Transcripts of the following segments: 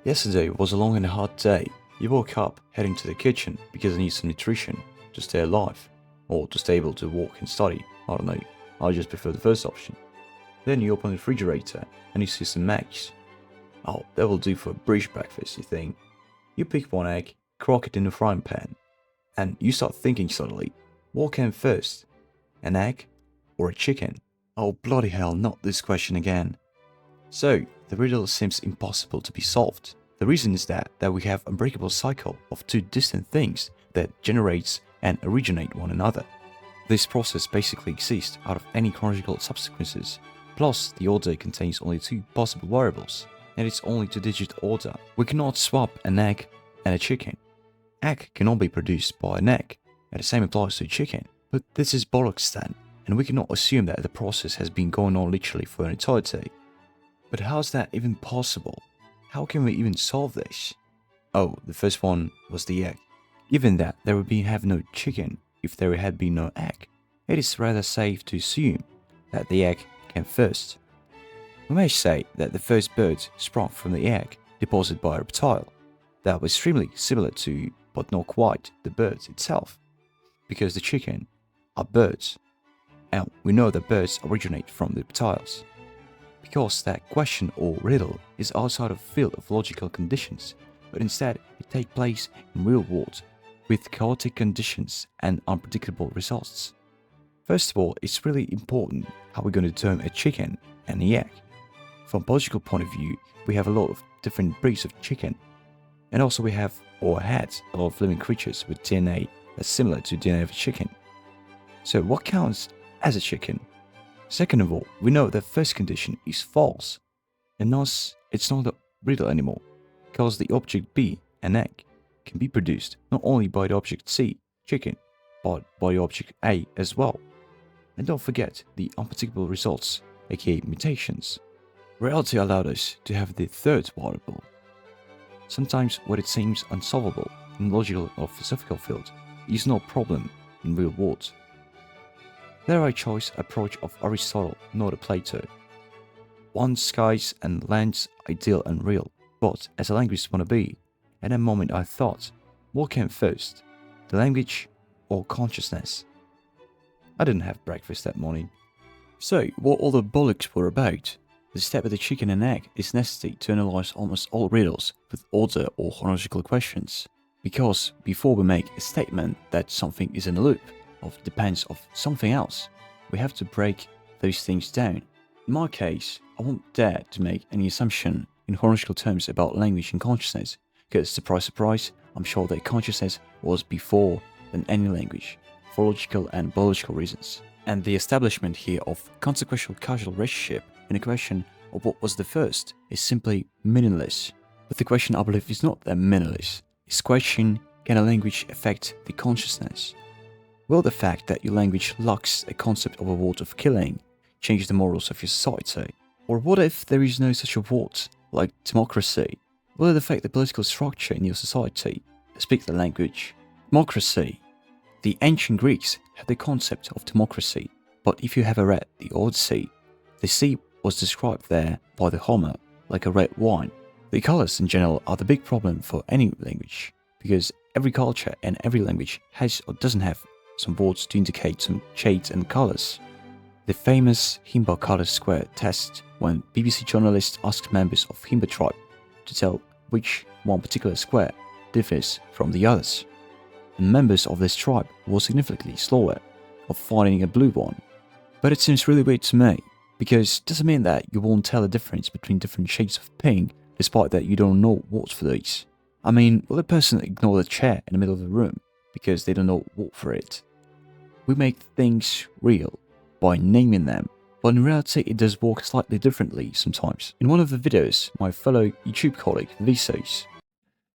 Yesterday was a long and hot day. You woke up heading to the kitchen because you need some nutrition to stay alive, or to stay able to walk and study. I don't know, I just prefer the first option. Then you open the refrigerator and you see some eggs. Oh, that will do for a British breakfast, you think. You pick one egg, crack it in the frying pan, and you start thinking suddenly, what came first? An egg or a chicken? Oh bloody hell, not this question again. So, the riddle seems impossible to be solved. The reason is that we have a unbreakable cycle of two distant things that generates and originate one another. This process basically exists out of any chronological subsequences, plus the order contains only two possible variables, and it's only two-digit order. We cannot swap an egg and a chicken. Egg cannot be produced by an egg, and the same applies to chicken. But this is bollocks then, and we cannot assume that the process has been going on literally for an eternity. But how's that even possible? How can we even solve this? Oh, the first one was the egg. Given that there would have no chicken if there had been no egg, it is rather safe to assume that the egg came first. We may say that the first bird sprung from the egg deposited by a reptile that was extremely similar to, but not quite, the bird itself, because the chicken are birds, and we know that birds originate from the reptiles. Because that question or riddle is outside of the field of logical conditions, but instead it takes place in real world, with chaotic conditions and unpredictable results. First of all, it's really important how we're going to term a chicken and the egg. From a biological point of view, we have a lot of different breeds of chicken, and also we have or had a lot of living creatures with DNA that's similar to DNA of a chicken. So what counts as a chicken? Second of all, we know that first condition is false, and thus it's not a riddle anymore, because the object B, an egg, can be produced not only by the object C, chicken, but by the object A as well. And don't forget the unpredictable results, aka mutations. Reality allowed us to have the third variable. Sometimes what it seems unsolvable in logical or philosophical field is no problem in real world. There I chose approach of Aristotle, not a Plato. One skies and lands ideal and real, but as a linguist wanna be, at that moment I thought, what came first, the language or consciousness? I didn't have breakfast that morning. So, what all the bollocks were about? The step of the chicken and egg is necessary to analyze almost all riddles with order or chronological questions. Because before we make a statement that something is in a loop, or depends of something else, we have to break those things down. In my case, I won't dare to make any assumption in chronological terms about language and consciousness, because surprise surprise, I'm sure that consciousness was before than any language, for logical and biological reasons. And the establishment here of consequential causal relationship in a question of what was the first is simply meaningless. But the question I believe is not that meaningless. It's question, can a language affect the consciousness? Will the fact that your language lacks a concept of a word of killing change the morals of your society? Or what if there is no such a word, like democracy? Will it affect the political structure in your society? Speak the language. Democracy. The ancient Greeks had the concept of democracy, but if you have read the Odyssey, the sea was described there by the Homer like a red wine. The colors in general are the big problem for any language, because every culture and every language has or doesn't have some words to indicate some shades and colors. The famous Himba color square test, when BBC journalists asked members of Himba tribe to tell which one particular square differs from the others. And members of this tribe were significantly slower of finding a blue one. But it seems really weird to me, because it doesn't mean that you won't tell the difference between different shades of pink, despite that you don't know words for these. I mean, will a person ignore the chair in the middle of the room because they don't know word for it? We make things real by naming them, but in reality it does work slightly differently sometimes. In one of the videos, my fellow YouTube colleague Visos,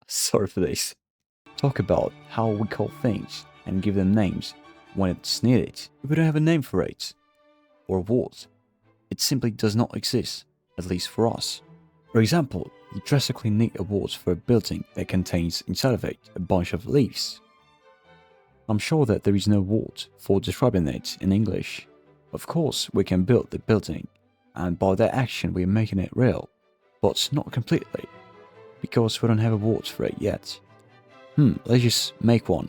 sorry for this, talk about how we call things and give them names when it's needed. If we don't have a name for it, or a word, it simply does not exist, at least for us. For example, you drastically need a word for a building that contains inside of it a bunch of leaves. I'm sure that there is no word for describing it in English. Of course, we can build the building, and by that action we are making it real, but not completely. because we don't have a word for it yet. Let's just make one.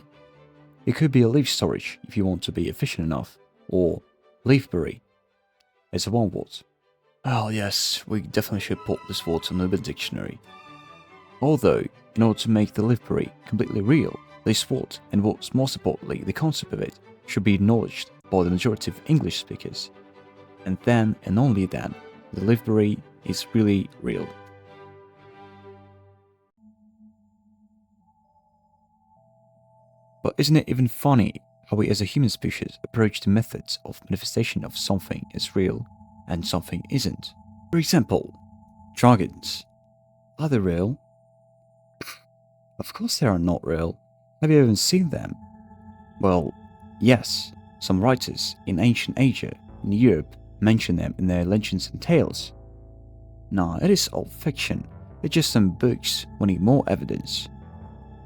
It could be a leaf storage if you want to be efficient enough, or leafberry. It's a one word. Well, yes, we definitely should put this word on the Urban Dictionary. Although, in order to make the leafberry completely real, this word, and what's most importantly, the concept of it, should be acknowledged by the majority of English speakers. And then, and only then, the leafberry is really real. But isn't it even funny how we as a human species approach the methods of manifestation of something as real and something isn't? For example, dragons. Are they real? Of course they are not real. Have you even seen them? Well, yes, some writers in ancient Asia and Europe mention them in their legends and tales. Nah, it is all fiction. It's just some books wanting more evidence.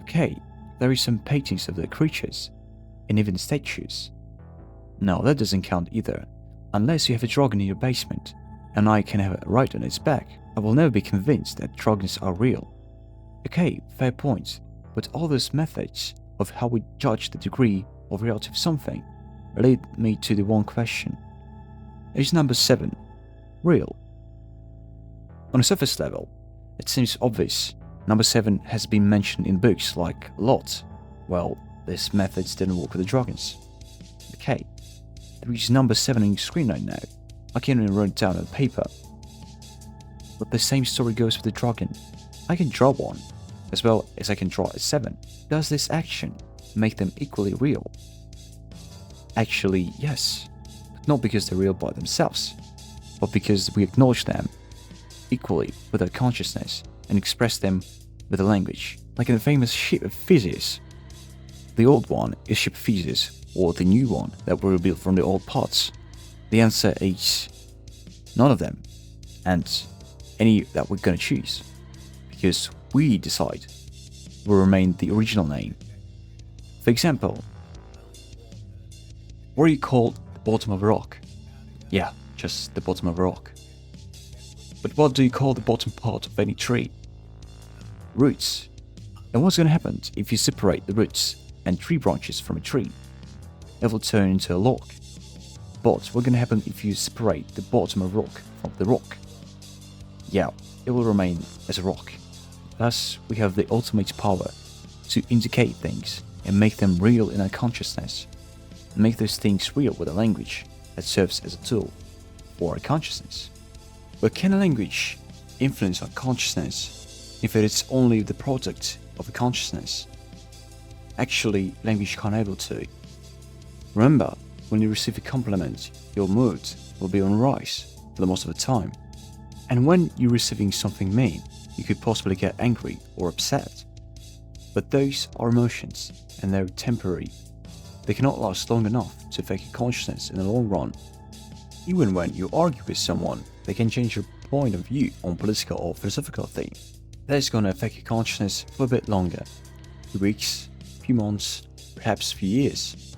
Okay, there is some paintings of the creatures, and even statues. No, that doesn't count either, unless you have a dragon in your basement, and I can have it right on its back. I will never be convinced that dragons are real. Okay, fair point, but all those methods of how we judge the degree of reality of something lead me to the one question. Is number 7 real? On a surface level, it seems obvious. Number 7 has been mentioned in books like a lot. Well, these methods didn't work with the dragons. Okay, there is number 7 on your screen right now. I can't even write it down on paper. But the same story goes with the dragon. I can draw one, as well as I can draw a 7. Does this action make them equally real? Actually, yes. But not because they're real by themselves, but because we acknowledge them equally with our consciousness and express them with a language, like in the famous ship of Theseus. The old one is ship Theseus, or the new one that were rebuilt from the old parts. The answer is none of them, and any that we're gonna choose, because we decide will remain the original name. For example, what do you call the bottom of a rock? Yeah, just the bottom of a rock. But what do you call the bottom part of any tree? Roots. And what's going to happen if you separate the roots and tree branches from a tree? It will turn into a log. But what's going to happen if you separate the bottom of a rock from the rock? Yeah, it will remain as a rock. Thus, we have the ultimate power to indicate things and make them real in our consciousness. Make those things real with a language that serves as a tool for our consciousness. But can a language influence our consciousness if it is only the product of a consciousness? Actually, language can't able to. Remember, when you receive a compliment, your mood will be on rise for the most of the time. And when you're receiving something mean, you could possibly get angry or upset. But those are emotions, and they're temporary. They cannot last long enough to affect your consciousness in the long run. Even when you argue with someone, they can change your point of view on political or philosophical thing. That is going to affect your consciousness for a bit longer. Few weeks, few months, perhaps few years.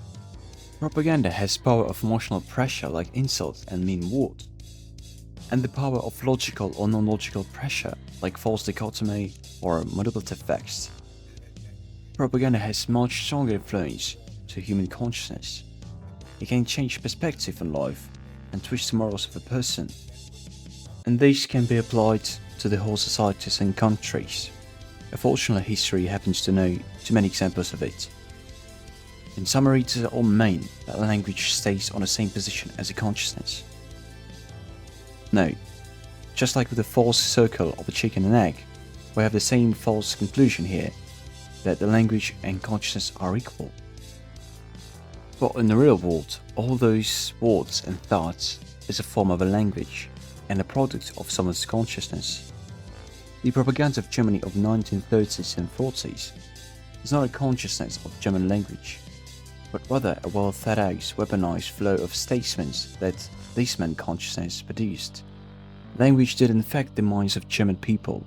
Propaganda has power of emotional pressure like insults and mean words, and the power of logical or non-logical pressure like false dichotomy or manipulative facts. Propaganda has much stronger influence to human consciousness. It can change perspective on life and twist the morals of a person. And these can be applied to the whole societies and countries. Unfortunately, history happens to know too many examples of it. In summary, it is all mean that language stays on the same position as a consciousness. No, just like with the false circle of a chicken and egg, we have the same false conclusion here, that the language and consciousness are equal. But in the real world, all those words and thoughts is a form of a language and a product of someone's consciousness. The propaganda of Germany of 1930s and 40s is not a consciousness of German language, but rather a well thought out, weaponized flow of statements that this man consciousness produced. Language did infect the minds of German people.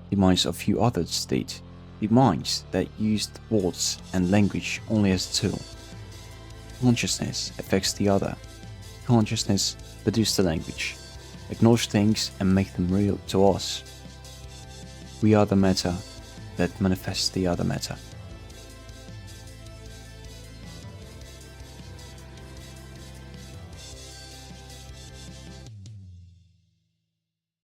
The minds of few others did. The minds that used words and language only as a tool. Consciousness affects the other. Consciousness produces the language, acknowledge things and make them real to us. We are the matter that manifests the other matter.